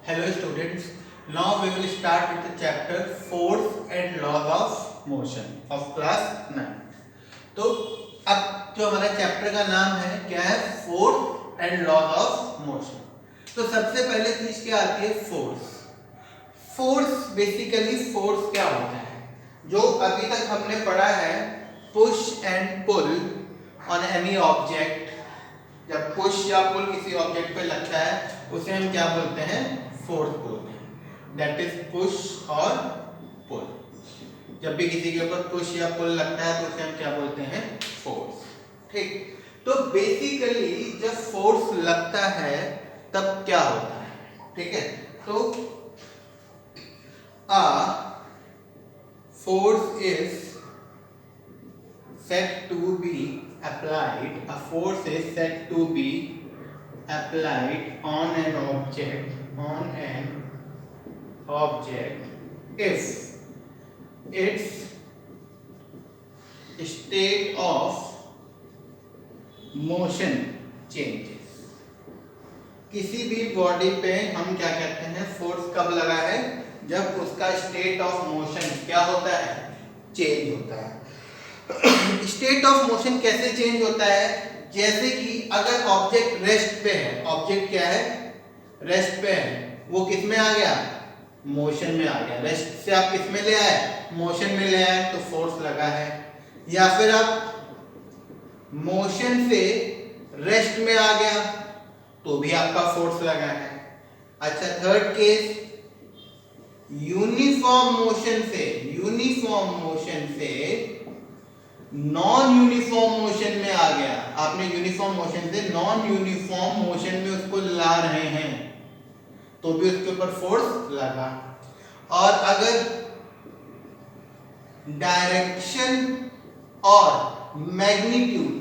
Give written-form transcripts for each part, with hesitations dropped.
Hello students, now we will start with the chapter Force and Laws of Motion of class 9. तो अब जो हमारा chapter का नाम है क्या है, force and laws of motion. तो सबसे पहले चीज क्या आती है, फोर्स। फोर्स बेसिकली फोर्स क्या होता है, जो अभी तक हमने पढ़ा है push and pull on any object. जब पुश या पुल किसी ऑब्जेक्ट पे लगता है उसे हम क्या बोलते हैं, फोर्स बोलते हैं। दैट इज पुश और पुल। जब भी किसी के ऊपर पुश या पुल लगता है तो उसे हम क्या बोलते हैं, फोर्स। ठीक, तो बेसिकली जब फोर्स लगता है तब क्या होता है, ठीक है। तो a force is said to be applied, a force is said to be applied on an object if its state of motion changes। किसी भी बॉडी पे हम क्या कहते हैं, फोर्स कब लगा है, जब उसका स्टेट ऑफ मोशन क्या होता है, चेंज होता है। स्टेट ऑफ मोशन कैसे चेंज होता है, जैसे कि अगर ऑब्जेक्ट रेस्ट पे है, ऑब्जेक्ट क्या है, रेस्ट पे है, वो किस में आ गया, मोशन में आ गया। रेस्ट से आप किस में ले आए, मोशन में ले आए, तो फोर्स लगा है। या फिर आप मोशन से रेस्ट में आ गया तो भी आपका फोर्स लगा है। अच्छा, थर्ड केस, यूनिफॉर्म मोशन से नॉन यूनिफॉर्म मोशन में आ गया। आपने यूनिफॉर्म मोशन से नॉन यूनिफॉर्म मोशन में उसको ला रहे हैं तो भी उसके ऊपर फोर्स लगा। और अगर डायरेक्शन और magnitude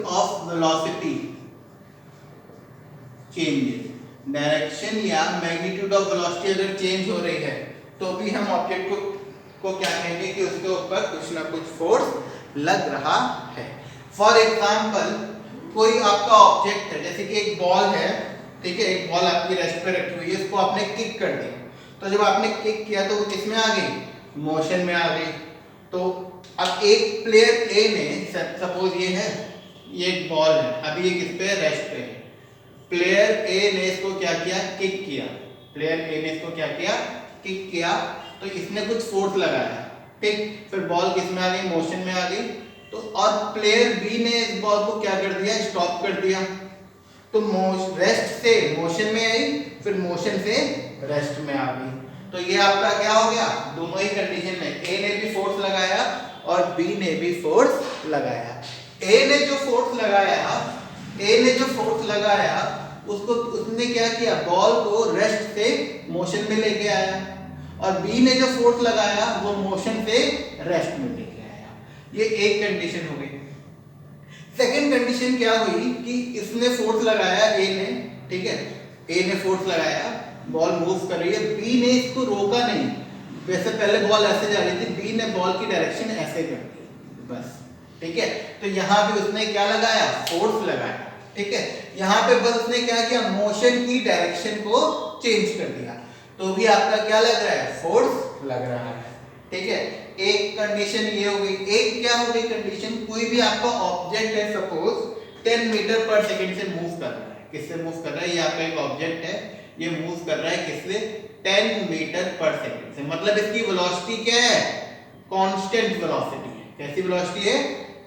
of velocity changes, direction या मैग्नीट्यूड ऑफ वेलोसिटी अगर चेंज हो रही है तो भी हम ऑब्जेक्ट को क्या कहेंगे कि उसके ऊपर कुछ ना कुछ फोर्स लग रहा है। फॉर एग्जाम्पल, कोई आपका ऑब्जेक्ट है, जैसे कि एक बॉल है, ठीक है, एक बॉल आपकी रेस्ट पे रखी हुई है, इसको आपने किक कर दिया। तो जब आपने किक किया तो वो किस में आ गई, मोशन में आ गई। तो अब एक प्लेयर ए ने, सपोज ये है, ये एक बॉल है, अभी ये किस पे, रेस्ट पे है। प्लेयर ए ने इसको क्या किया, किक किया। प्लेयर ए ने इसको क्या किया, किक किया, तो इसने कुछ फोर्स लगाया, ठीक। फिर बॉल किस में आ गई, मोशन में आ गई। तो और प्लेयर बी ने इस बॉल को क्या कर दिया, स्टॉप कर दिया। तो रेस्ट से मोशन में आई, फिर मोशन से रेस्ट में आ गई। तो ये आपका क्या हो गया, दोनों ही कंडीशन में ए ने भी फोर्स लगाया और बी ने भी फोर्स लगाया। ए ने जो फोर्स लगाया उसको, उसने क्या किया, बॉल को रेस्ट से मोशन में लेके आया, और बी ने जो फोर्स लगाया वो मोशन से रेस्ट में लेके आया। ये एक कंडीशन हो गई। सेकंड कंडीशन क्या हुई कि इसने फोर्स लगाया, ए ने, ठीक है, ए ने फोर्स लगाया, बॉल मूव कर रही है, बी ने इसको रोका नहीं। वैसे पहले बॉल ऐसे जा रही थी, बी ने बॉल की डायरेक्शन ऐसे कर दी, बस, ठीक है। तो यहाँ भी उसने क्या लगाया, फोर्स लगाया, ठीक है। यहाँ पे बस उसने क्या किया, मोशन की डायरेक्शन को चेंज कर दिया, तो भी आपका क्या लग रहा है, फोर्स लग रहा है, ठीक है। एक कंडीशन ये हो गई। एक क्या हो गई कंडीशन, कोई भी आपका ऑब्जेक्ट है, सपोज 10 मीटर पर सेकंड से मूव कर रहा है। किससे मूव कर रहा है, ये आपका एक ऑब्जेक्ट है, ये मूव कर रहा है किससे, 10 मीटर पर सेकंड से। मतलब इसकी वेलोसिटी क्या है, कांस्टेंट वेलोसिटी है। कैसी वेलोसिटी है,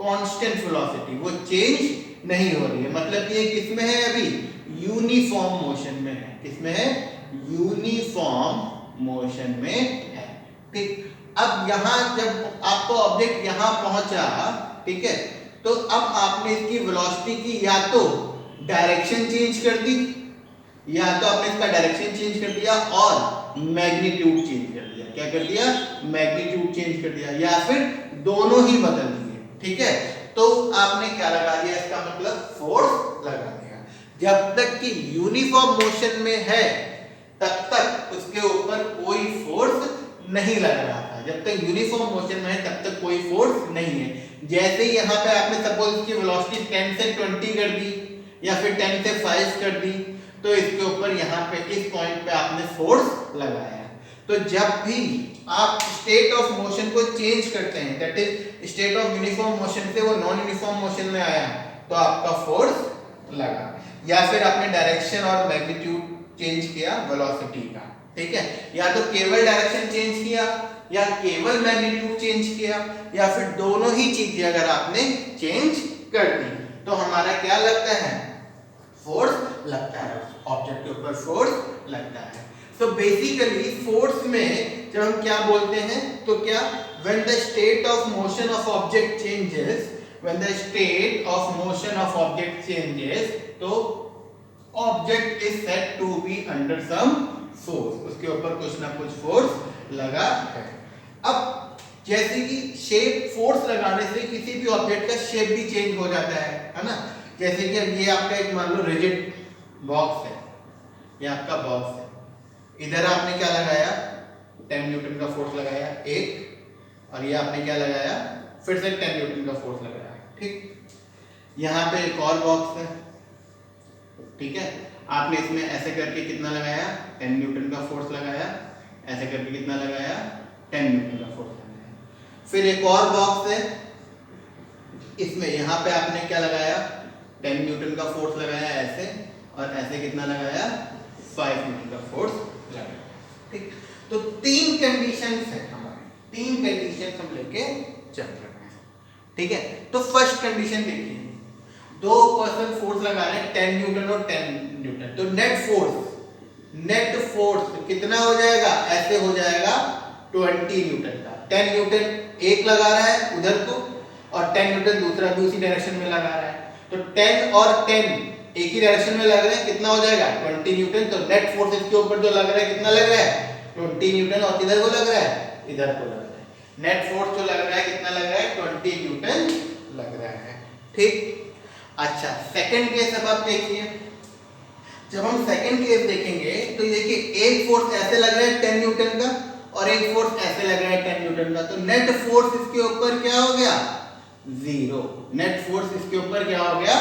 कांस्टेंट वेलोसिटी, वो चेंज नहीं हो रही है। मतलब ये किसमें है, अभी यूनिफॉर्म मोशन में है। किसमें है, यूनिफॉर्म मोशन में है, ठीक। अब यहाँ जब आपको ऑब्जेक्ट यहाँ पहुंचा, ठीक है, तो अब आपने इसकी वेलोसिटी की या तो डायरेक्शन चेंज कर दी, या तो आपने इसका डायरेक्शन चेंज कर दिया और मैग्नीट्यूड चेंज कर दिया। क्या कर दिया, मैग्नीट्यूड चेंज कर दिया, या फिर दोनों ही बदल दिए, ठीक है। तो आपने क्या लगा दिया, इसका मतलब फोर्स लगा दिया। जब तक कि यूनिफॉर्म मोशन में है तब तक उसके ऊपर कोई फोर्स नहीं लग रहा था। जब तक यूनिफॉर्म मोशन में है तब तक कोई फोर्स नहीं है। जैसे ही यहाँ पे आपने सपोज इसकी वेलोसिटी 10 से 20 कर दी, या फिर 10 से 5 कर दी, तो इसके ऊपर यहाँ पे इस पॉइंट पे आपने फोर्स लगाया। तो जब भी आप स्टेट ऑफ मोशन को चेंज करते हैं, that is state of uniform motion से वो नॉन यूनिफॉर्म मोशन में आया, तो आपका फोर्स लगा। या फिर आपने डायरेक्शन और मैग्नीट्यूड चेंज किया वेलोसिटी का, ठीक है, या तो केवल डायरेक्शन चेंज किया या केवल मैग्नीट्यूड चेंज किया या फिर दोनों ही चीजें अगर आपने चेंज कर दी, तो हमारा क्या लगता है, फोर्स लगता है, ऑब्जेक्ट के ऊपर फोर्स लगता है। तो बेसिकली फोर्स में जब हम क्या बोलते हैं, तो क्या, when the state of motion of object changes, when the state of motion of object changes, तो object is said to be under some force, उसके ऊपर कुछ ना कुछ फोर्स लगा है। अब जैसे कि शेप, फोर्स लगाने से किसी भी ऑब्जेक्ट का शेप भी चेंज हो जाता है ना। जैसे कि अब ये आपका एक मान लो रिजिड बॉक्स है, ये आपका बॉक्स है, इधर आपने क्या लगाया, 10 न्यूटन का फोर्स लगाया एक, और ये आपने क्या लगाया, फिर से 10 न्यूटन का फोर्स लगाया, ठीक। यहाँ पे एक और बॉक्स है, ठीक है, आपने इसमें ऐसे करके कितना लगाया, 10 न्यूटन का फोर्स लगाया, ऐसे करके कितना लगाया, 10 न्यूटन का फोर्स लगाया। फिर एक और बॉक्स है, इसमें यहाँ पे आपने क्या लगाया, 10 न्यूटन का फोर्स लगाया ऐसे, और ऐसे कितना लगाया, 5 न्यूटन का फोर्स लगाया, ठीक। तो 3 कंडीशंस है हमारे, 3 कंडीशंस हम लेके चल रहे हैं, ठीक है। तो फर्स्ट कंडीशन देखिए, दो पर्सन फोर्स लगा रहे हैं 10 न्यूटन और 10 न्यूटन, तो नेट फोर्स कितना हो जाएगा, ऐसे हो जाएगा 20 न्यूटन का। 10 न्यूटन एक लगा रहा है उधर को, और 10 न्यूटन दूसरी डायरेक्शन में लगा रहा है, तो 10 और 10 एक ही डायरेक्शन में लग रहे हैं, कितना हो जाएगा 20 न्यूटन। तो नेट फोर्स इसके ऊपर जो लग रहा है कितना लग रहा है, 20 न्यूटन, और इधर को लग रहा है, इधर को लग रहा है, नेट फोर्स जो लग रहा है कितना लग रहा है, 20 न्यूटन लग रहा है, ठीक। अच्छा, सेकंड केस अब आप देखिए, जब हम सेकंड केस देखेंगे तो देखिए एक फोर्स ऐसे लग रहा है 10 न्यूटन का, और एक फोर्स ऐसे लग रहा है 10 न्यूटन का, तो नेट फोर्स इसके ऊपर क्या हो गया, जीरो। नेट फोर्स इसके ऊपर क्या हो गया,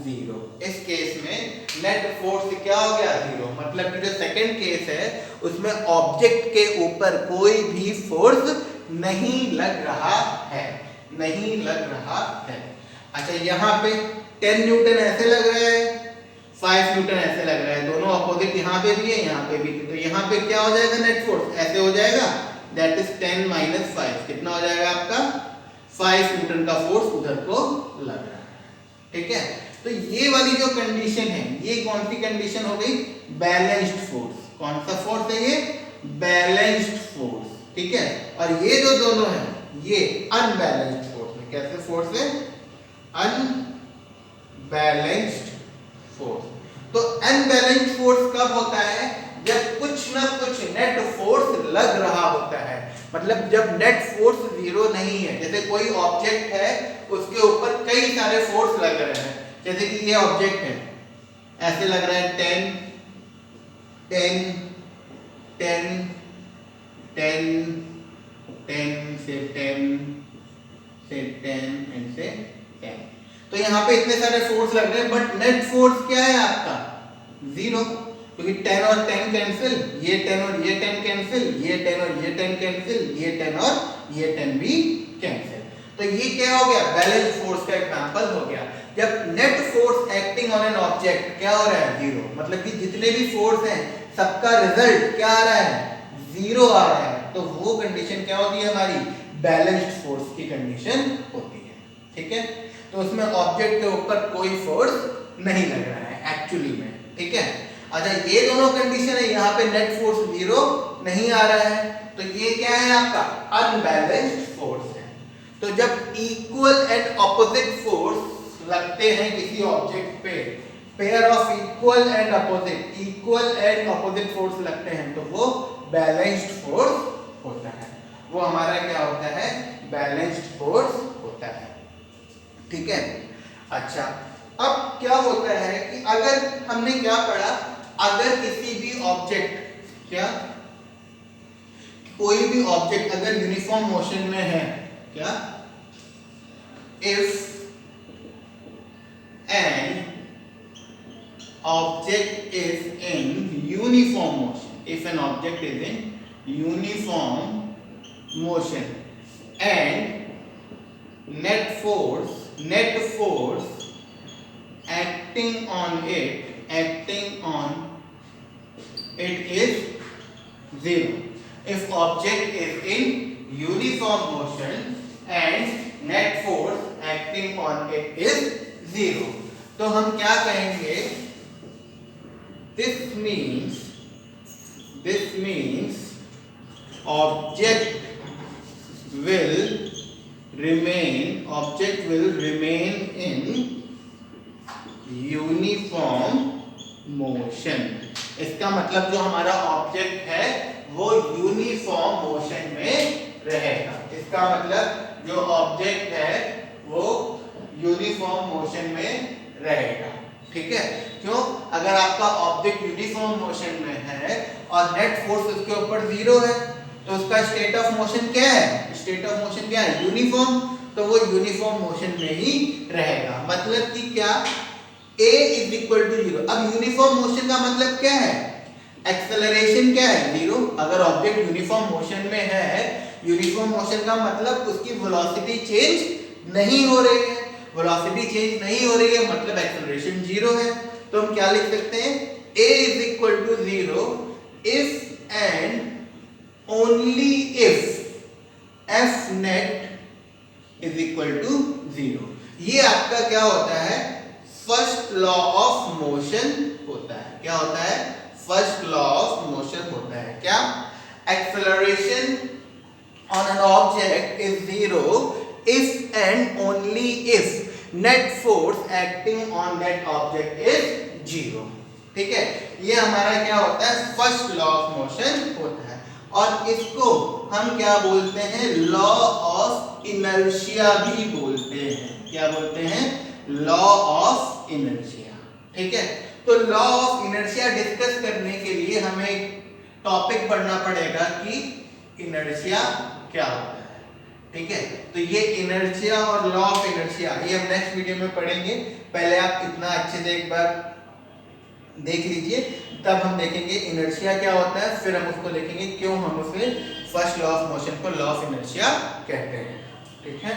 जीरो। इस केस में नेट फोर्स क्या हो गया, जीरो। मतलब कि जो सेकंड केस है उसमें ऑब्जेक्ट के ऊपर कोई भी फोर्स नहीं लग रहा है, नहीं लग रहा है। अच्छा, यहाँ पे 10 न्यूटन ऐसे लग रहा है, 5 न्यूटन ऐसे लग रहा है, दोनों अपोजिट यहाँ पे भी है, यहाँ पे भी, तो यहाँ पे क्या हो जाएगा, नेट फोर्स ऐसे हो जाएगा, दैट इज 10 माइनस 5, कितना हो जाएगा आपका, 5 न्यूटन का फोर्स उधर को लग रहा है, ठीक है। तो ये वाली जो कंडीशन है, ये कौन सी कंडीशन हो गई, बैलेंस्ड फोर्स। कौन सा फोर्स है ये, बैलेंस्ड फोर्स, ठीक है। और ये जो दोनों है ये अनबैलेंस्ड फोर्स है। कैसे फोर्स है, अनबैलेंस्ड फोर्स। तो अनबैलेंस्ड फोर्स कब होता है, जब कुछ ना कुछ नेट फोर्स लग रहा होता है। मतलब जब नेट फोर्स जीरो नहीं है, जैसे कोई ऑब्जेक्ट है उसके ऊपर कई सारे फोर्स लग रहे हैं, जैसे कि ये ऑब्जेक्ट है, ऐसे लग रहा है 10 10 10 10 10 से 10 से 10 एंड से 10, तो यहाँ पे इतने सारे फोर्स लग रहे हैं, बट नेट फोर्स क्या है आपका, जीरो, क्योंकि 10 और 10 कैंसिल, ये 10 और ये 10 कैंसिल, ये 10 और ये 10 कैंसिल, ये 10 और ये 10 भी कैंसिल। तो ये क्या हो गया, बैलेंस फोर्स का एग्जांपल हो गया। जब net force acting on an object क्या हो रहा है, जीरो। मतलब कि जितने भी फोर्स हैं सबका रिजल्ट क्या आ रहा है, जीरो आ रहा है, तो वो कंडीशन क्या होती है हमारी, बैलेंस्ड फोर्स की कंडीशन होती है, ठीक है। तो उसमें ऑब्जेक्ट के ऊपर कोई फोर्स नहीं लग रहा है एक्चुअली में, ठीक है। अच्छा, ये दोनों कंडीशन है, यहाँ पे नेट फोर्स जीरो नहीं आ रहा है, तो ये क्या है आपका अनबैलेंस्ड फोर्स है। तो जब इक्वल एंड ऑपोजिट फोर्स लगते हैं किसी ऑब्जेक्ट पे, pair of equal and opposite force लगते हैं, तो वो बैलेंस्ड फोर्स होता है, वो हमारा क्या होता है, बैलेंस्ड फोर्स होता है, ठीक है। अच्छा, अब क्या होता है कि अगर हमने क्या पढ़ा, अगर किसी भी ऑब्जेक्ट, क्या कोई भी ऑब्जेक्ट अगर यूनिफॉर्म मोशन में है, क्या, if an object is in uniform motion, if an object is in uniform motion and net force acting on it is zero. If object is in uniform motion and net force acting on it is zero, तो हम क्या कहेंगे? This means object will remain in uniform motion. इसका मतलब जो हमारा object है वो यूनिफॉर्म मोशन में रहेगा. इसका मतलब जो ऑब्जेक्ट है वो यूनिफॉर्म मोशन में रहेगा. ठीक है? क्यों? अगर आपका ऑब्जेक्ट यूनिफॉर्म मोशन में है और नेट फोर्स उसके ऊपर जीरो है तो उसका स्टेट ऑफ मोशन क्या है? स्टेट ऑफ मोशन क्या है? यूनिफॉर्म. तो वो यूनिफॉर्म मोशन में ही रहेगा. मतलब कि क्या? A is equal to zero. अब यूनिफॉर्म मोशन का मतलब क्या है? एक्सेलरेशन क्या है? जीरो. अगर ऑब्जेक्ट यूनिफॉर्म मोशन में है, यूनिफॉर्म मोशन का मतलब उसकी वेलोसिटी चेंज नहीं हो रही है. वेलोसिटी चेंज नहीं हो रही है मतलब एक्सेलरेशन जीरो है. तो हम क्या लिख सकते हैं? A is equal to zero if and only if F net is equal to zero. ये आपका क्या होता है? फर्स्ट लॉ ऑफ मोशन होता है. क्या होता है? फर्स्ट लॉ ऑफ मोशन होता है. क्या? Acceleration on an object is zero if and only if net force acting on that object is zero. ठीक है? ये हमारा क्या होता है? फर्स्ट लॉ ऑफ मोशन होता है. और इसको हम क्या बोलते हैं? लॉ ऑफ इनर्शिया भी बोलते हैं. क्या बोलते हैं? Law of inertia. ठीक है? तो लॉ ऑफ इनर्शिया डिस्कस करने के लिए हमें एक टॉपिक पढ़ना पड़ेगा कि इनर्शिया क्या होता है. ठीक है? तो ये इनर्शिया और लॉ ऑफ इनर्शिया ये हम नेक्स्ट वीडियो में पढ़ेंगे. पहले आप इतना अच्छे से एक बार देख लीजिए, तब हम देखेंगे इनर्शिया क्या होता है. फिर हम उसको देखेंगे क्यों हम उसे फर्स्ट लॉ ऑफ मोशन को लॉ ऑफ इनर्शिया कहते हैं. ठीक है?